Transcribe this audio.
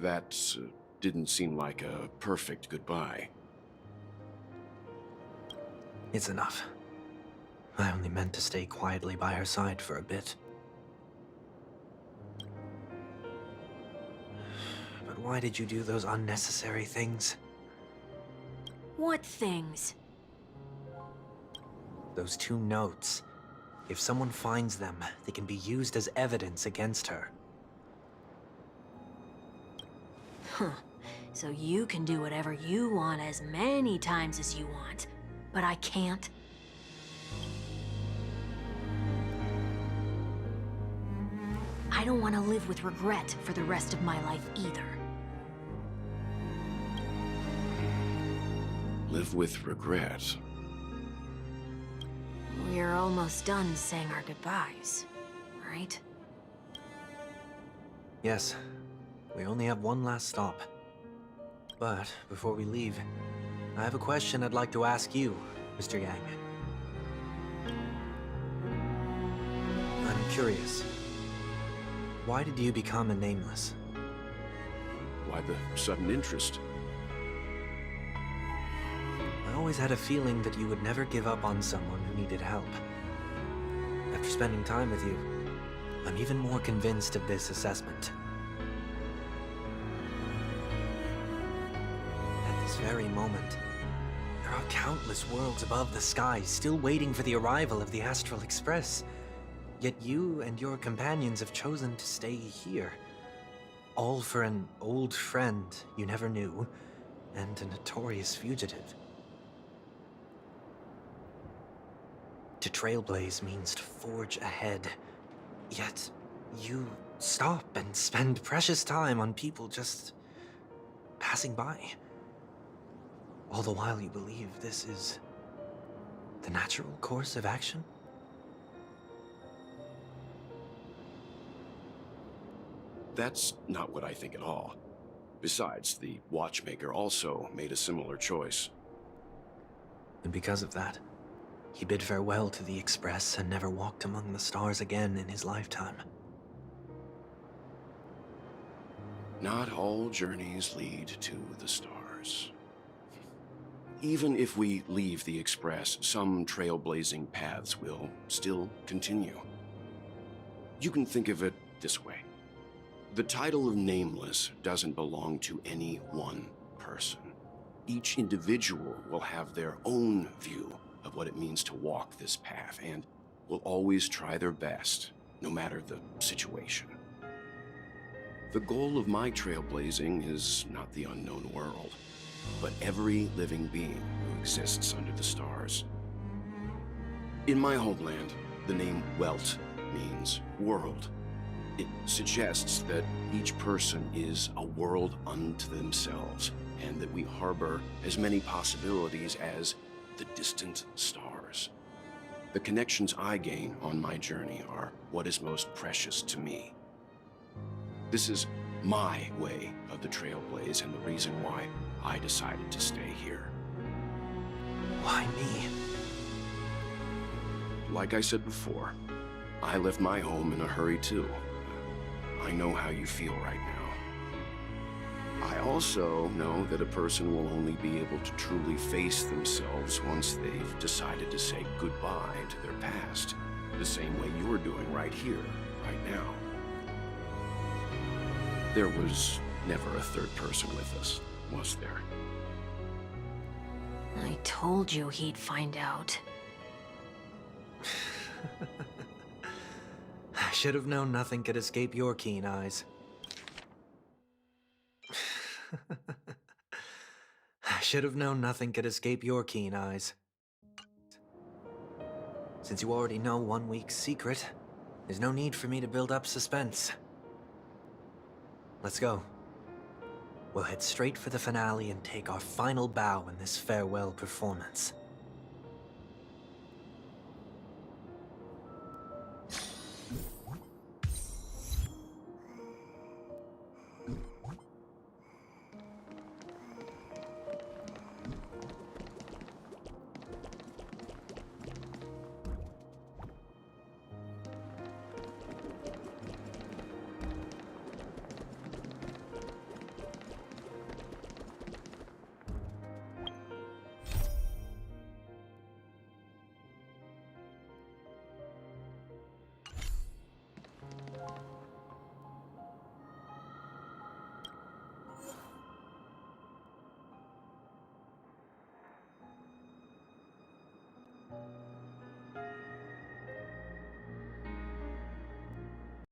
That didn't seem like a perfect goodbye. It's enough. I only meant to stay quietly by her side for a bit. But why did you do those unnecessary things? What things? Those 2 notes. If someone finds them, they can be used as evidence against her. Huh. So you can do whatever you want as many times as you want, but I can't? I don't want to live with regret for the rest of my life either. Live with regret? We're almost done saying our goodbyes, right? Yes, we only have one last stop. But before we leave, I have a question I'd like to ask you, Mr. Yang. I'm curious. Why did you become a nameless? Why the sudden interest? I always had a feeling that you would never give up on someone who needed help. After spending time with you, I'm even more convinced of this assessment. At this very moment, there are countless worlds above the sky still waiting for the arrival of the Astral Express. Yet you and your companions have chosen to stay here. All for an old friend you never knew, and a notorious fugitive. To trailblaze means to forge ahead. Yet, you stop and spend precious time on people just passing by. All the while you believe this is the natural course of action? That's not what I think at all. Besides, the watchmaker also made a similar choice. And because of that, he bid farewell to the Express and never walked among the stars again in his lifetime. Not all journeys lead to the stars. Even if we leave the Express, some trailblazing paths will still continue. You can think of it this way. The title of Nameless doesn't belong to any one person. Each individual will have their own view of what it means to walk this path, and will always try their best, no matter the situation. The goal of my trailblazing is not the unknown world, but every living being who exists under the stars. In my homeland, the name Welt means world. It suggests that each person is a world unto themselves, and that we harbor as many possibilities as the distant stars. The connections I gain on my journey are what is most precious to me. This is my way of the trailblaze and the reason why I decided to stay here. Why me? Like I said before, I left my home in a hurry too. I know how you feel right now. I also know that a person will only be able to truly face themselves once they've decided to say goodbye to their past, the same way you're doing right here, right now. There was never a third person with us, was there? I told you he'd find out. I should have known nothing could escape your keen eyes. I should have known nothing could escape your keen eyes. Since you already know 1 week's secret, there's no need for me to build up suspense. Let's go. We'll head straight for the finale and take our final bow in this farewell performance.